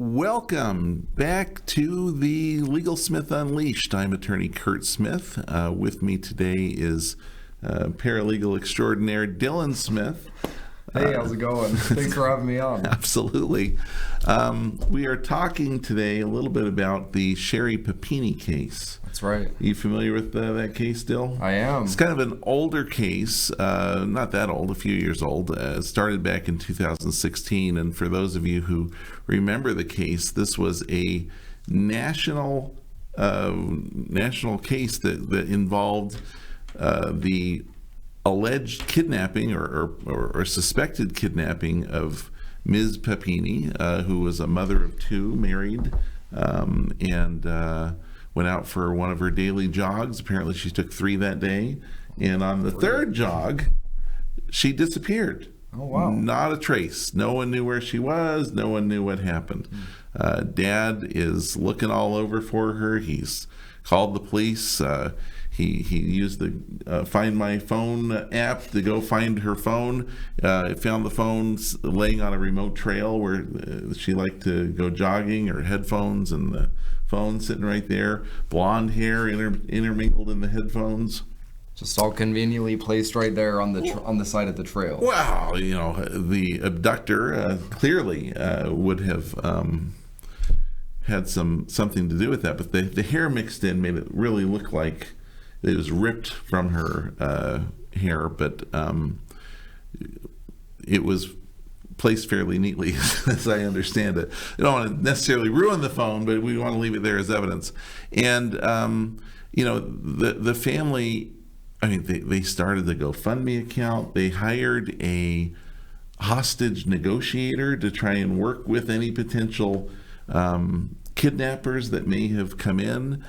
Welcome back to the Legal Smith Unleashed. I'm attorney Kurt Smith. With me today is paralegal extraordinaire Dylan Smith. Hey, how's it going? Thanks for having me on. Absolutely. We are talking today a little bit about the Sherri Papini case. That's right. Are you familiar with that case, Dill? I am. It's kind of an older case, not that old, a few years old. It started back in 2016, and for those of you who remember the case, this was a national case that involved the alleged kidnapping or suspected kidnapping of Ms. Papini, who was a mother of two, married, and went out for one of her daily jogs. Apparently she took 3 that day, and on the third jog she disappeared. Oh, wow. Not a trace. No one knew where she was. No one knew what happened. Dad is looking all over for her. He's called the police. He used the Find My Phone app to go find her phone. Found the phone laying on a remote trail where she liked to go jogging, her headphones and the phone sitting right there. Blonde hair intermingled in the headphones. Just all conveniently placed right there on the side of the trail. Wow, the abductor clearly would have had something to do with that, but the hair mixed in made it really look like it was ripped from her hair, but it was placed fairly neatly, as I understand it. I don't want to necessarily ruin the phone, but we want to leave it there as evidence. And the family, I mean, they started the GoFundMe account. They hired a hostage negotiator to try and work with any potential kidnappers that may have come in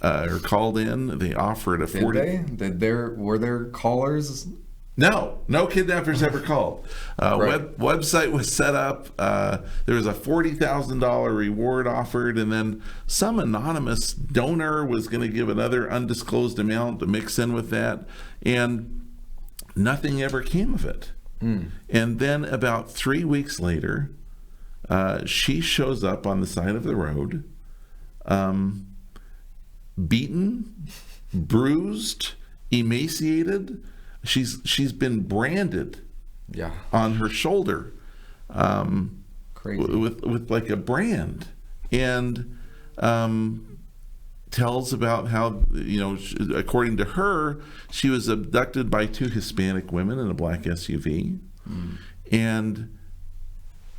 or called in. They offered a Were there callers? No kidnappers ever called. Right. Website was set up. There was a $40,000 reward offered, and then some anonymous donor was going to give another undisclosed amount to mix in with that, and nothing ever came of it. And then about 3 weeks later, she shows up on the side of the road, beaten, bruised, emaciated. She's been branded on her shoulder, crazy, with like a brand, and tells about how, according to her, she was abducted by 2 Hispanic women in a black SUV, and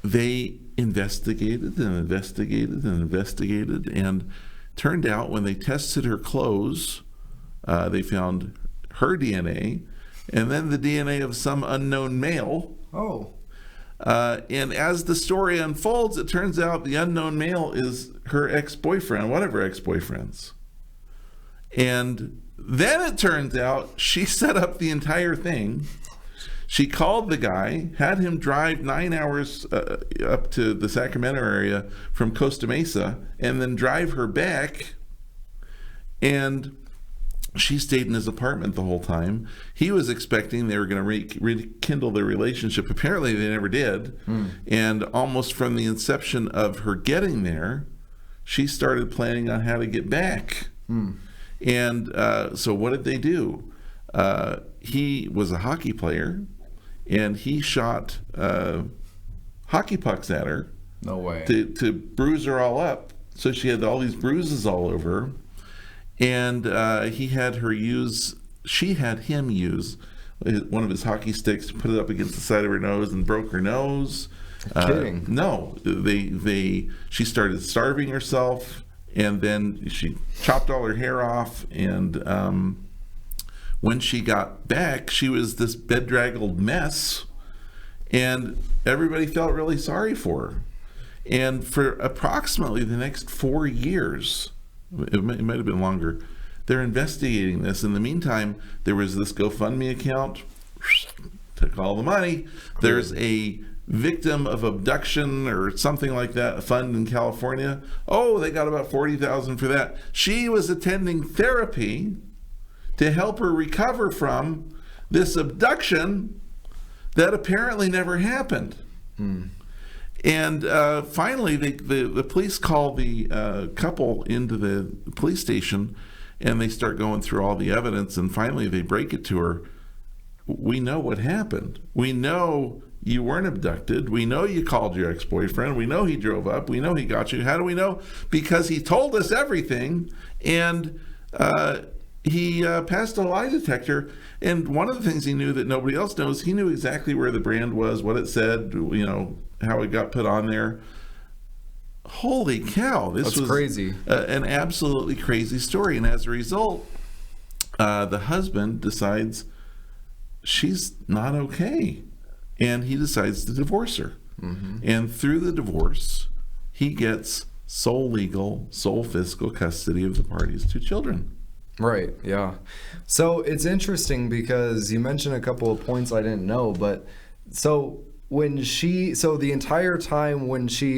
they investigated and turned out when they tested her clothes, they found her DNA and then the DNA of some unknown male. Oh. And as the story unfolds, it turns out the unknown male is her ex-boyfriend, one of her ex-boyfriends. And then it turns out she set up the entire thing. She called the guy, had him drive 9 hours up to the Sacramento area from Costa Mesa, and then drive her back. And she stayed in his apartment the whole time. He was expecting they were going to rekindle their relationship. Apparently they never did. And almost from the inception of her getting there, she started planning on how to get back. And so what did they do? He was a hockey player, and he shot hockey pucks at her. No way. To bruise her all up. So she had all these bruises all over her. And she had him use one of his hockey sticks to put it up against the side of her nose and broke her nose. Kidding. No, she started starving herself, and then she chopped all her hair off, and when she got back, she was this bedraggled mess, and everybody felt really sorry for her. And for approximately the next 4 years, it might have been longer, they're investigating this. In the meantime, there was this GoFundMe account, took all the money. There's a victim of abduction or something like that, a fund in California. Oh, they got about $40,000 for that. She was attending therapy to help her recover from this abduction that apparently never happened. And finally, the police call the couple into the police station, and they start going through all the evidence. And finally, they break it to her. We know what happened. We know you weren't abducted. We know you called your ex-boyfriend. We know he drove up. We know he got you. How do we know? Because he told us everything, and he passed a lie detector. And one of the things he knew that nobody else knows, he knew exactly where the brand was, what it said, how it got put on there. Holy cow. This was crazy. An absolutely crazy story. And as a result, the husband decides she's not okay. And he decides to divorce her. Mm-hmm. And through the divorce, he gets sole legal, sole physical custody of the parties' 2 children. Right, yeah. So it's interesting because you mentioned a couple of points I didn't know, but so the entire time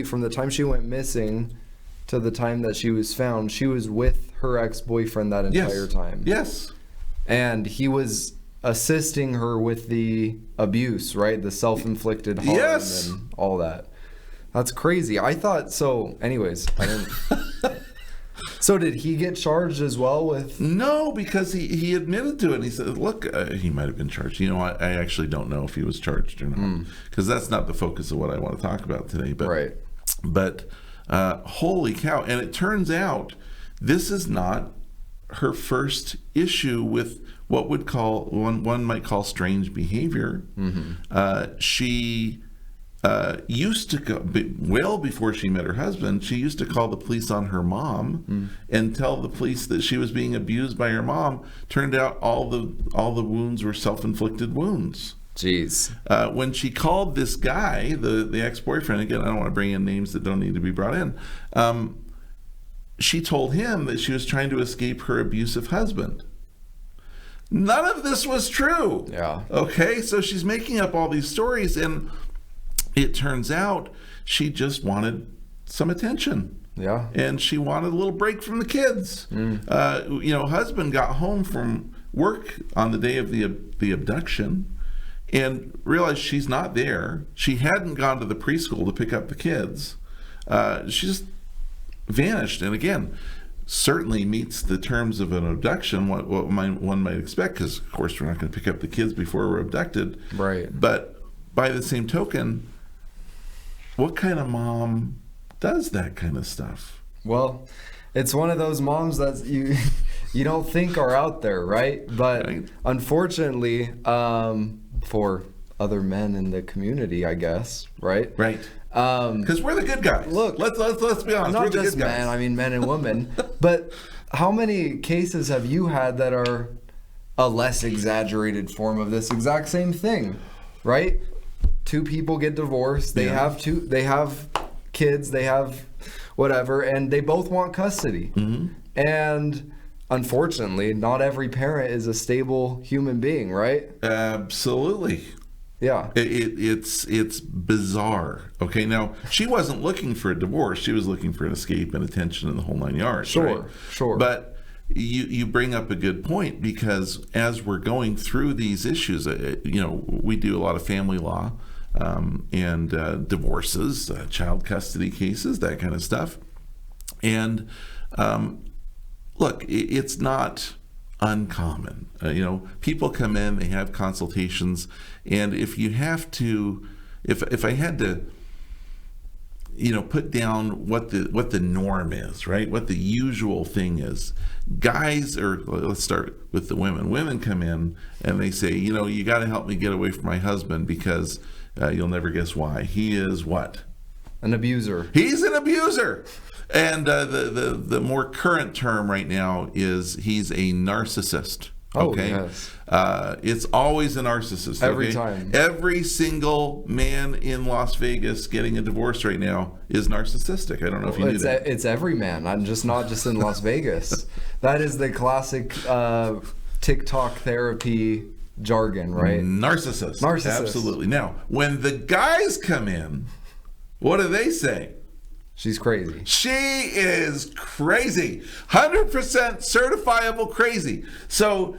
from the time she went missing to the time that she was found, she was with her ex-boyfriend that entire time. Yes. And he was assisting her with the abuse, right? The self-inflicted harm and all that. That's crazy. I thought so. Anyways, I didn't. So did he get charged as well with? No, because he admitted to it. And he said, "Look, he might have been charged. I actually don't know if he was charged or not, because that's not the focus of what I want to talk about today." But right. But holy cow! And it turns out this is not her first issue with what one might call strange behavior. Mm-hmm. She used to go, well before she met her husband, she used to call the police on her mom and tell the police that she was being abused by her mom. Turned out all the wounds were self-inflicted wounds. Jeez. When she called this guy, the ex-boyfriend, again, I don't want to bring in names that don't need to be brought in, she told him that she was trying to escape her abusive husband. None of this was true. Yeah. Okay, so she's making up all these stories, and it turns out she just wanted some attention. Yeah. And she wanted a little break from the kids. Husband got home from work on the day of the abduction and realized she's not there. She hadn't gone to the preschool to pick up the kids. She just vanished. And again, certainly meets the terms of an abduction, what one might expect, because of course we're not going to pick up the kids before we're abducted. Right. But by the same token, what kind of mom does that kind of stuff? Well, it's one of those moms that you don't think are out there, right? But unfortunately, for other men in the community, I guess, right? Right. Because we're the good guys. Look, let's be honest. Not we're the just good guys. men. I mean, men and women. But how many cases have you had that are a less exaggerated form of this exact same thing, right? 2 people get divorced. They have kids. They have whatever, and they both want custody. Mm-hmm. And unfortunately, not every parent is a stable human being, right? Absolutely. Yeah. It's bizarre. Okay, now she wasn't looking for a divorce. She was looking for an escape and attention and the whole 9 yards. Sure. But you bring up a good point, because as we're going through these issues, we do a lot of family law and divorces, child custody cases, that kind of stuff. And look, it's not uncommon. People come in, they have consultations, and if you have to, if I had to, put down what the norm is, right? What the usual thing is. Guys, or let's start with the women. Women come in and they say, you got to help me get away from my husband, because you'll never guess why. He is what? An abuser. He's an abuser. And the more current term right now is he's a narcissist. Okay. Oh, yes. It's always a narcissist. Every okay? time. Every single man in Las Vegas getting a divorce right now is narcissistic. I don't know if you knew that. It's every man. I'm not just in Las Vegas. That is the classic TikTok therapy jargon, right? Narcissist. Absolutely. Now, when the guys come in, what do they say? She's crazy. She is crazy. 100% certifiable crazy. So,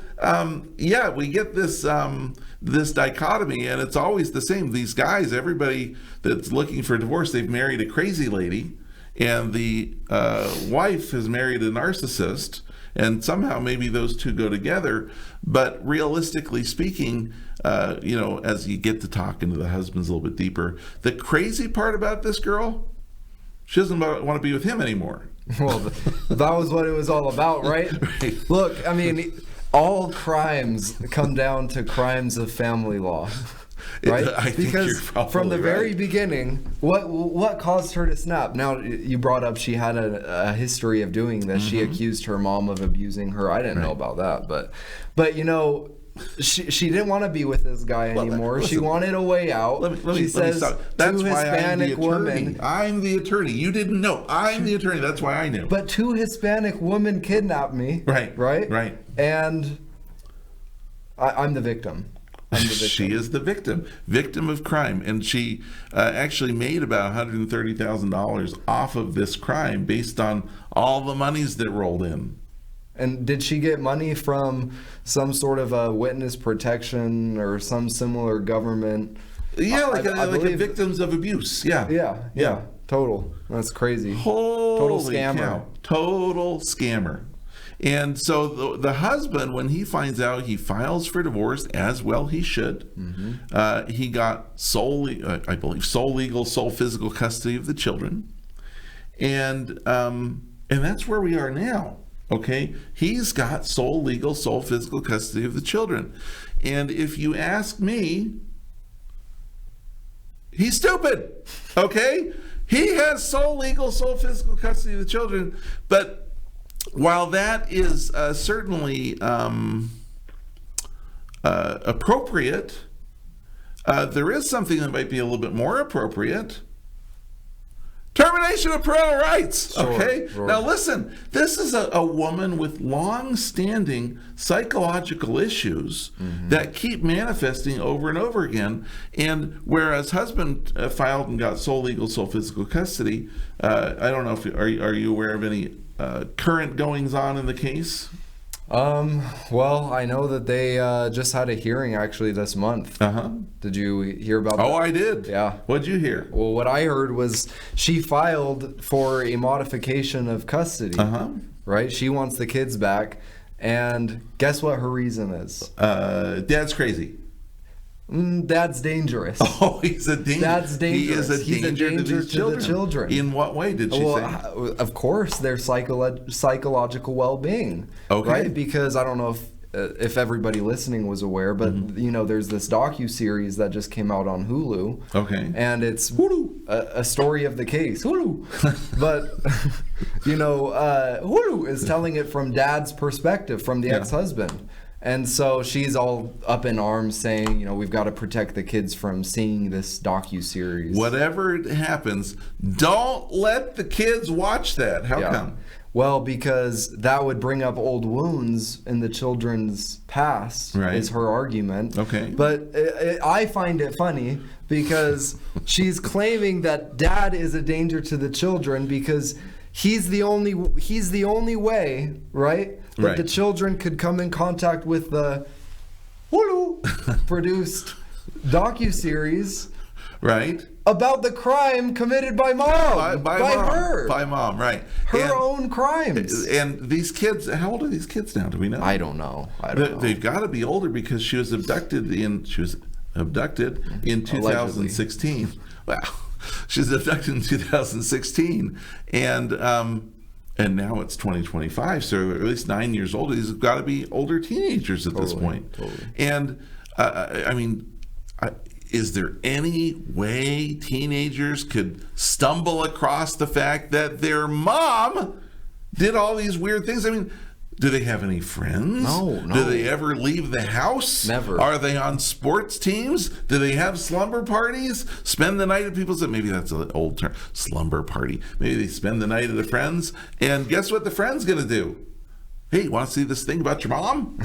yeah, we get this this dichotomy, and it's always the same. These guys, everybody that's looking for divorce, they've married a crazy lady, and the wife has married a narcissist, and somehow maybe those two go together. But realistically speaking, as you get to talking to the husbands a little bit deeper, the crazy part about this girl, she doesn't want to be with him anymore. Well, that was what it was all about, right? Right. Look, I mean, all crimes come down to crimes of family law, right? I think because you're probably from the very right. beginning, what caused her to snap? Now, you brought up she had a history of doing this. She accused her mom of abusing her. I didn't know about that, but she didn't want to be with this guy anymore. Listen, she wanted a way out. Let me she says stop. That's two why Hispanic I'm the attorney. women. I'm the attorney. You didn't know. I'm the attorney. That's why I knew. But two Hispanic women kidnapped me. Right. And I'm the victim. She is the victim of crime, and she actually made about $130,000 off of this crime based on all the monies that rolled in. And did she get money from some sort of a witness protection or some similar government? Yeah, like I a believe, victims of abuse. Yeah. Yeah. Total. That's crazy. Holy Total scammer. Cow. Total scammer. And so the husband, when he finds out, he files for divorce, as well he should. He got sole legal, sole physical custody of the children. And that's where we are now. Okay, he's got sole legal, sole physical custody of the children. And if you ask me, he's stupid. Okay, he has sole legal, sole physical custody of the children. But while that is certainly appropriate, there is something that might be a little bit more appropriate. Termination of parental rights. Okay. Sure. Now listen, this is a woman with long-standing psychological issues that keep manifesting over and over again. And whereas husband filed and got sole legal, sole physical custody, I don't know if are you aware of any current goings on in the case? Well, I know that they just had a hearing actually this month. Did you hear about that? Oh, I did. Yeah. What'd you hear? Well, what I heard was she filed for a modification of custody. Right? She wants the kids back. And guess what her reason is? Dad's crazy. Dad's dangerous. Oh, he's a danger. Dad's dangerous. He's a danger to the children. In what way did she say? Of course, their psychological well-being. Okay. Right? Because I don't know if everybody listening was aware, but there's this docu-series that just came out on Hulu. Okay. And it's a story of the case. Hulu. But Hulu is telling it from Dad's perspective, from the ex-husband. And so she's all up in arms saying, we've got to protect the kids from seeing this docu-series. Whatever happens, don't let the kids watch that. How come? Well, because that would bring up old wounds in the children's past, is her argument. Okay. But I find it funny because she's claiming that Dad is a danger to the children because he's the only way, right? That the children could come in contact with the Hulu produced docu-series about the crime committed by mom. By her. By mom, right. Her own crimes. And these kids, how old are these kids now? Do we know? I don't know. They've got to be older because she was abducted in 2016. Allegedly. Wow. She was abducted in 2016. And now it's 2025, so at least 9 years old. These have got to be older teenagers at this point. Totally. And is there any way teenagers could stumble across the fact that their mom did all these weird things? I mean, do they have any friends? No. Do they ever leave the house? Never. Are they on sports teams? Do they have slumber parties? Spend the night at people's... Maybe that's an old term. Slumber party. Maybe they spend the night at a friend's. And guess what the friend's going to do? Hey, want to see this thing about your mom?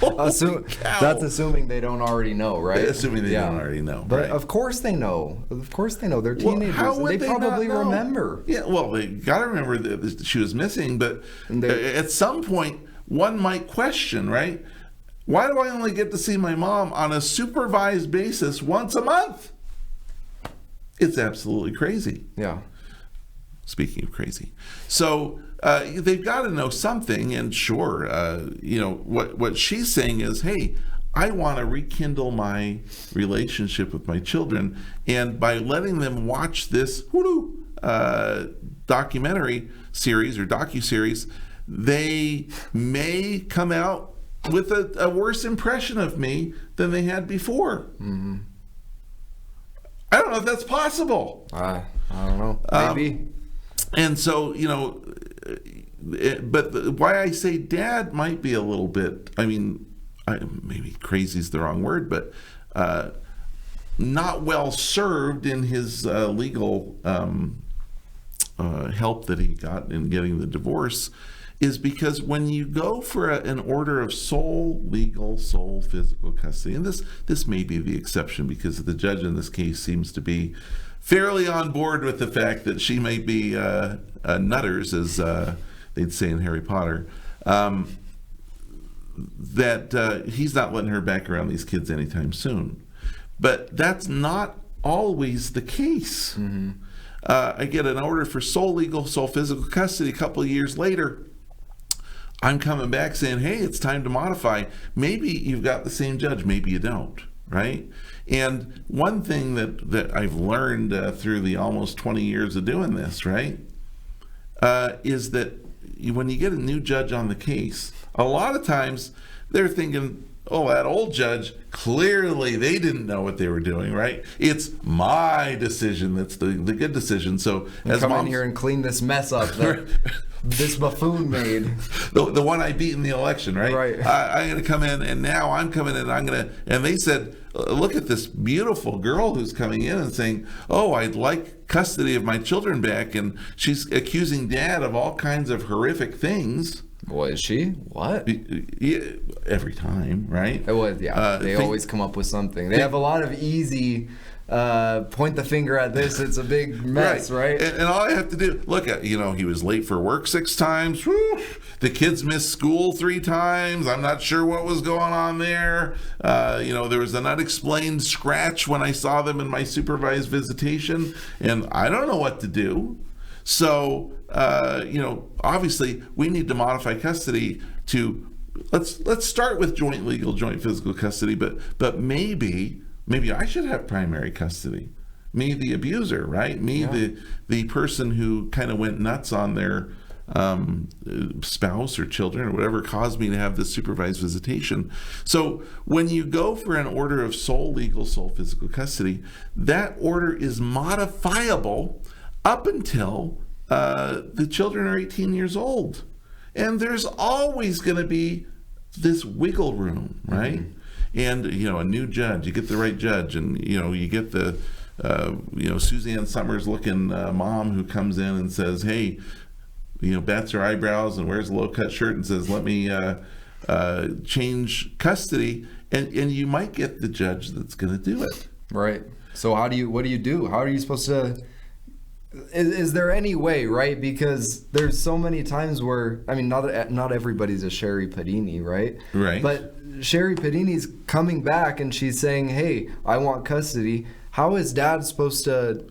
cow. That's assuming they don't already know, right? Assuming they don't already know. But right. of course they know. Of course they know. They're Well, teenagers. how would they probably not know? remember. Yeah, well, they got to remember that she was missing, but And they- at some point, one might question, right? Why do I only get to see my mom on a supervised basis once a month? It's absolutely crazy. Yeah. Speaking of crazy. So they've got to know something, and sure, what she's saying is, hey, I want to rekindle my relationship with my children, and by letting them watch this documentary series or docuseries, they may come out with a worse impression of me than they had before. Mm-hmm. I don't know if that's possible. I don't know. Maybe. And so, why I say dad might be a little bit, maybe crazy is the wrong word, but not well served in his legal help that he got in getting the divorce, is because when you go for an order of sole physical custody, and this may be the exception because the judge in this case seems to be fairly on board with the fact that she may be nutters, as they'd say in Harry Potter, that he's not letting her back around these kids anytime soon. But that's not always the case. Mm-hmm. I get an order for sole physical custody a couple of years later. I'm coming back saying, hey, it's time to modify. Maybe you've got the same judge, maybe you don't, right? And one thing that I've learned through the almost 20 years of doing this, right, is that when you get a new judge on the case, a lot of times they're thinking, oh, that old judge, clearly they didn't know what they were doing, right? It's my decision that's the good decision. So as come in here and clean this mess up that this buffoon made. The one I beat in the election, right? Right. I'm going to come in, and now I'm coming in, and they said, look at this beautiful girl who's coming in and saying, oh, I'd like custody of my children back, and she's accusing dad of all kinds of horrific things. What is she? What? Yeah, every time, right? It was, yeah. They always come up with something. They have a lot of easy point the finger at this. It's a big mess, right? And all I have to do, look at, he was late for work 6 times. Whew. The kids missed school 3 times. I'm not sure what was going on there. There was an unexplained scratch when I saw them in my supervised visitation, and I don't know what to do. So, obviously we need to modify custody to, let's start with joint physical custody, but maybe I should have primary custody. Me, the abuser, right? Me, yeah. the person who kind of went nuts on their spouse or children or whatever caused me to have this supervised visitation. So when you go for an order of sole physical custody, that order is modifiable up until the children are 18 years old. And there's always going to be this wiggle room, right? Mm-hmm. And, a new judge, you get the right judge, and, you get the, Suzanne Summers looking mom who comes in and says, hey, bats her eyebrows and wears a low-cut shirt and says, let me change custody. And you might get the judge that's going to do it. Right. So what do you do? How are you supposed to... Is there any way, right? Because there's so many times where, not everybody's a Sherri Papini, right? Right. But Sherri Papini's coming back and she's saying, hey, I want custody. How is dad supposed to,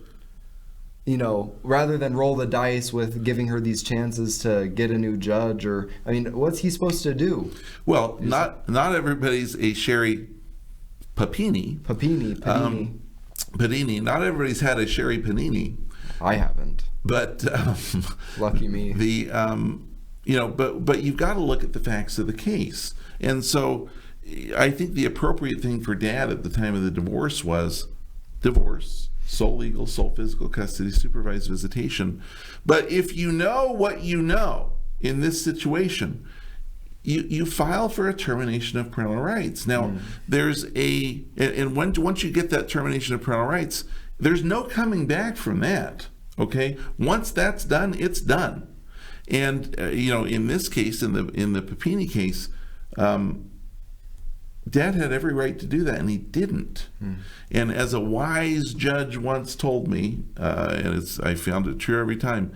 rather than roll the dice with giving her these chances to get a new judge, or, what's he supposed to do? Well, not everybody's a Sherri Papini. Papini. Not everybody's had a Sherri Papini. I haven't. But lucky me. But you've got to look at the facts of the case. And so I think the appropriate thing for dad at the time of the divorce was divorce, sole physical custody, supervised visitation. But if you know what you know in this situation, you file for a termination of parental rights. Now, there's once you get that termination of parental rights, there's no coming back from that, okay? Once that's done, it's done. And, in this case, in the Papini case, Dad had every right to do that, and he didn't. And as a wise judge once told me, and I found it true every time,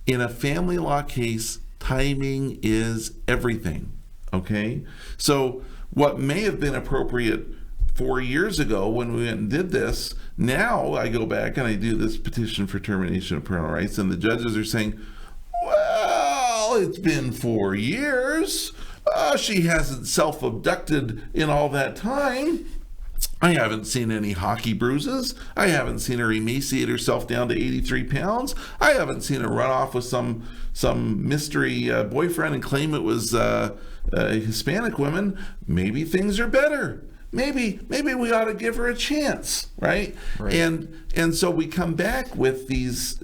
in a family law case, timing is everything, okay? So what may have been appropriate 4 years ago when we went and did this, now I go back and I do this petition for termination of parental rights, and the judges are saying, well, it's been 4 years. She hasn't self-abducted in all that time. I haven't seen any hockey bruises. I haven't seen her emaciate herself down to 83 pounds. I haven't seen her run off with some mystery boyfriend and claim it was a Hispanic woman. Maybe things are better. Maybe we ought to give her a chance, right? And so we come back with these,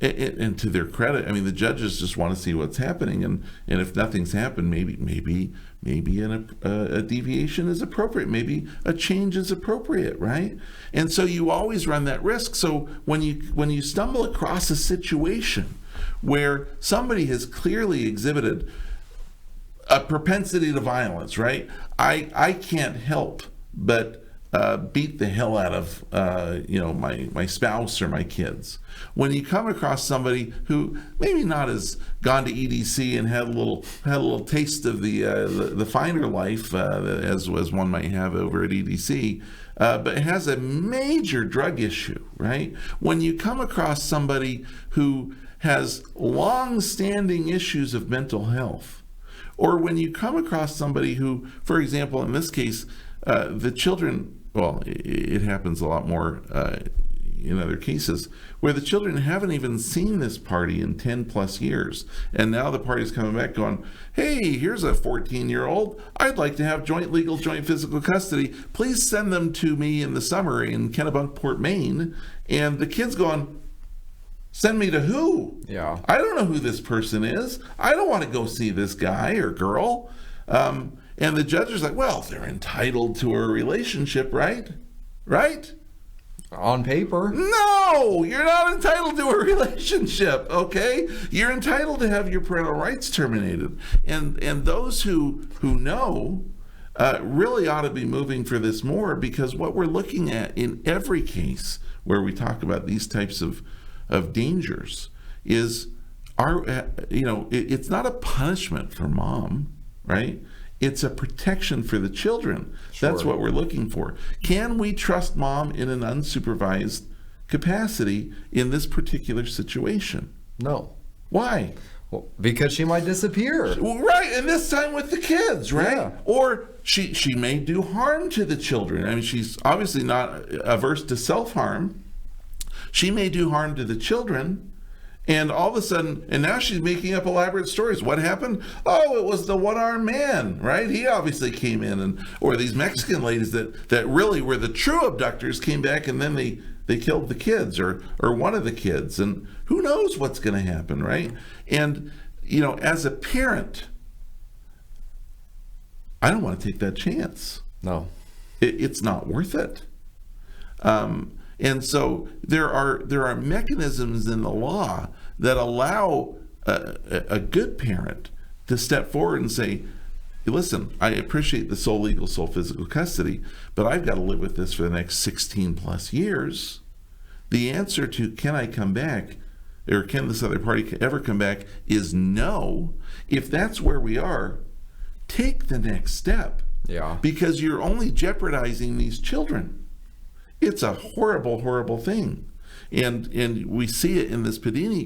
and to their credit, I mean, the judges just want to see what's happening, and if nothing's happened, maybe a deviation is appropriate, maybe a change is appropriate, right? And so you always run that risk. So when you stumble across a situation where somebody has clearly exhibited a propensity to violence, right? I can't help but beat the hell out of my spouse or my kids. When you come across somebody who maybe not has gone to EDC and had a little taste of the finer life as one might have over at EDC, but has a major drug issue, right? When you come across somebody who has long-standing issues of mental health, or when you come across somebody who, for example, in this case, the children, well, it happens a lot more in other cases, where the children haven't even seen this party in 10 plus years. And now the party's coming back going, hey, here's a 14-year-old. I'd like to have joint physical custody. Please send them to me in the summer in Kennebunkport, Maine. And the kid's going, send me to who? Yeah. I don't know who this person is. I don't want to go see this guy or girl. And the judge is like, well, they're entitled to a relationship, right? Right? On paper. No, you're not entitled to a relationship, okay? You're entitled to have your parental rights terminated. And those who know really ought to be moving for this more, because what we're looking at in every case where we talk about these types of dangers is it's not a punishment for mom, right? It's a protection for the children. Sure. That's what we're looking for. Can we trust mom in an unsupervised capacity in this particular situation? No. Why? Well, because she might disappear. Well, right, and this time with the kids, right? Yeah. Or she may do harm to the children. I mean, she's obviously not averse to self-harm. She may do harm to the children. And all of a sudden, and now she's making up elaborate stories. What happened? Oh, it was the one-armed man, right? He obviously came in, or these Mexican ladies that really were the true abductors came back, and then they killed the kids or one of the kids, and who knows what's going to happen, right? And as a parent, I don't want to take that chance. No, it's not worth it. And so there are mechanisms in the law that allow a good parent to step forward and say, listen, I appreciate the sole legal, sole physical custody, but I've got to live with this for the next 16 plus years. The answer to can I come back, or can this other party ever come back, is no. If that's where we are, take the next step. Yeah. Because you're only jeopardizing these children. It's a horrible, horrible thing. And we see it in this Papini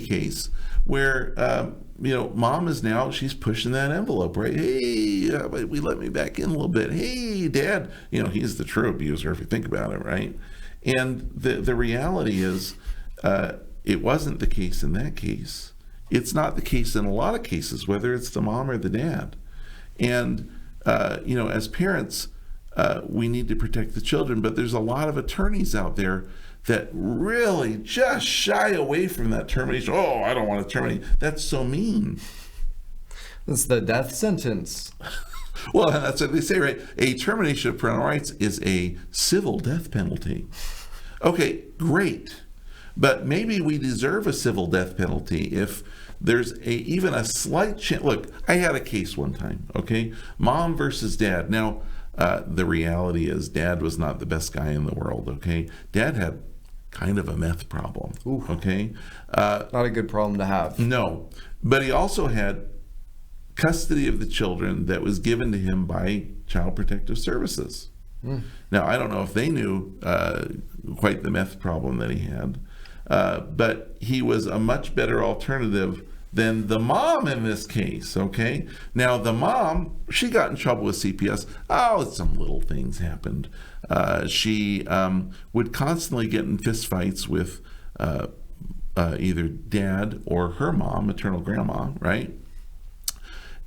case where, mom is now, she's pushing that envelope, right? Hey, let me back in a little bit. Hey, dad, he's the true abuser if you think about it, right? And the reality is it wasn't the case in that case. It's not the case in a lot of cases, whether it's the mom or the dad. And, as parents, we need to protect the children, but there's a lot of attorneys out there that really just shy away from that termination. Oh, I don't want to terminate. That's so mean. It's the death sentence. Well, that's what they say, right? A termination of parental rights is a civil death penalty. Okay, great. But maybe we deserve a civil death penalty if there's even a slight chance. Look, I had a case one time, okay? Mom versus dad. Now, the reality is dad was not the best guy in the world, okay? Dad had kind of a meth problem, okay? Not a good problem to have. No, but he also had custody of the children that was given to him by Child Protective Services. Now, I don't know if they knew quite the meth problem that he had, but he was a much better alternative than the mom in this case, okay? Now, the mom, she got in trouble with CPS. Oh, some little things happened. She would constantly get in fistfights with either dad or her mom, maternal grandma, right?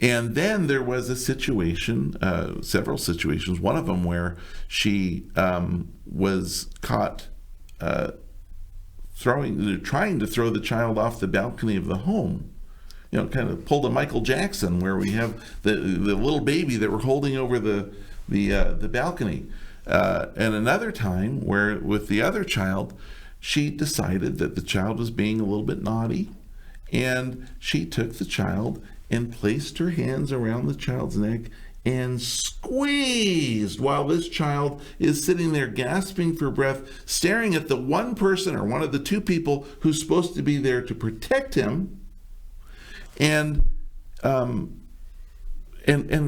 And then there was a situation, several situations, one of them where she was caught trying to throw the child off the balcony of the home. You know, kind of pulled a Michael Jackson, where we have the little baby that we're holding over the balcony. And another time where with the other child, she decided that the child was being a little bit naughty, and she took the child and placed her hands around the child's neck and squeezed while this child is sitting there gasping for breath, staring at the one person or one of the two people who's supposed to be there to protect him, and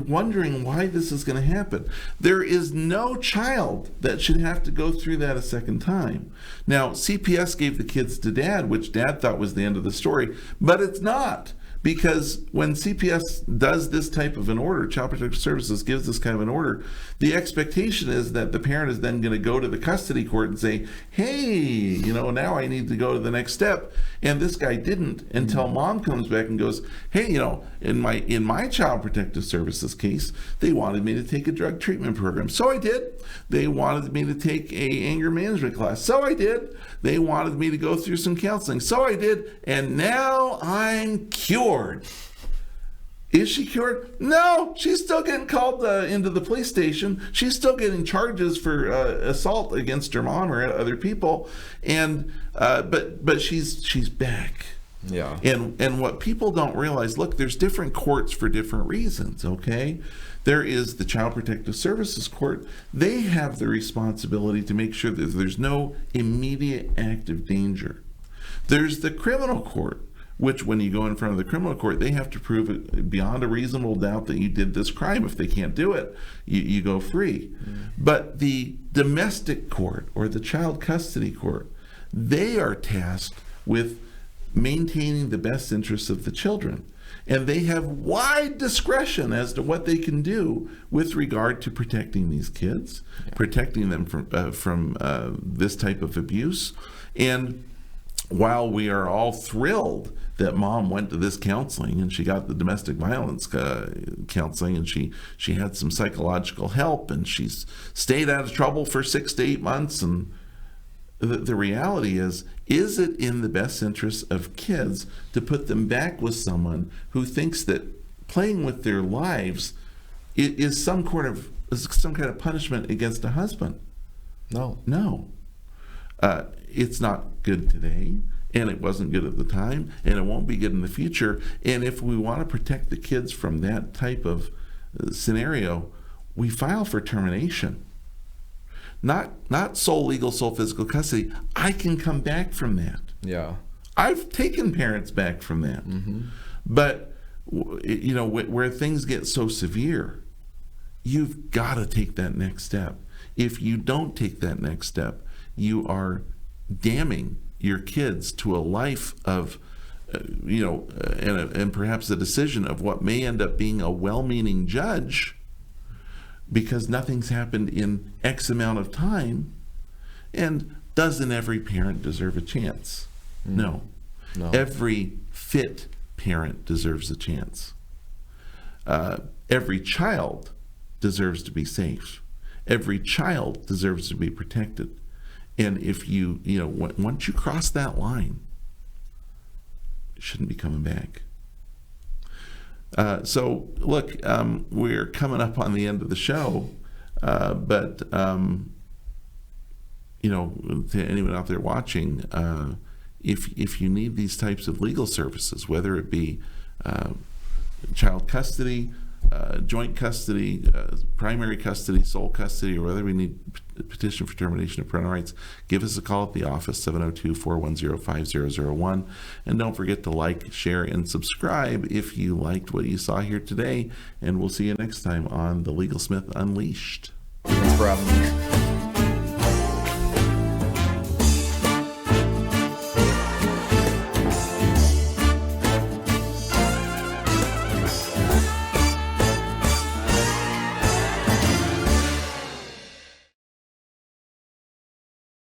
wondering why this is going to happen. There is no child that should have to go through that a second time. Now, CPS gave the kids to dad, which dad thought was the end of the story, but it's not. Because when CPS does this type of an order, Child Protective Services gives this kind of an order, the expectation is that the parent is then going to go to the custody court and say, hey, you know, now I need to go to the next step. And this guy didn't, until mom comes back and goes, hey, you know, in my Child Protective Services case, they wanted me to take a drug treatment program. So I did. They wanted me to take a anger management class. So I did. They wanted me to go through some counseling. So I did. And now I'm cured. Is she cured? No, she's still getting called into the police station. She's still getting charges for assault against her mom or other people, and but she's back. Yeah. And what people don't realize, look, there's different courts for different reasons. Okay, there is the Child Protective Services Court. They have the responsibility to make sure that there's no immediate active danger. There's the criminal court, which when you go in front of the criminal court, they have to prove it beyond a reasonable doubt that you did this crime. If they can't do it, you go free. But the domestic court or the child custody court, they are tasked with maintaining the best interests of the children. And they have wide discretion as to what they can do with regard to protecting these kids, protecting them from this type of abuse. And while we are all thrilled that mom went to this counseling and she got the domestic violence counseling and she had some psychological help and she's stayed out of trouble for 6 to 8 months, and the reality is it in the best interest of kids to put them back with someone who thinks that playing with their lives is some kind of punishment against a husband? No. It's not good today, and it wasn't good at the time, and it won't be good in the future. And if we want to protect the kids from that type of scenario, we file for termination. Not sole legal, sole physical custody. I can come back from that. Yeah. I've taken parents back from that. Mm-hmm. But, you know, where things get so severe, you've got to take that next step. If you don't take that next step, you are damning your kids to a life of, and perhaps a decision of what may end up being a well-meaning judge, because nothing's happened in X amount of time. And doesn't every parent deserve a chance? No. Every fit parent deserves a chance. Every child deserves to be safe. Every child deserves to be protected. And if once you cross that line, you shouldn't be coming back. So look, we're coming up on the end of the show, but to anyone out there watching, if you need these types of legal services, whether it be child custody, joint custody, primary custody, sole custody, or whether we need petition for termination of parental rights, give us a call at the office, 702-410-5001. And don't forget to like, share, and subscribe if you liked what you saw here today. And we'll see you next time on The Legal Smith Unleashed. Thanks for having me.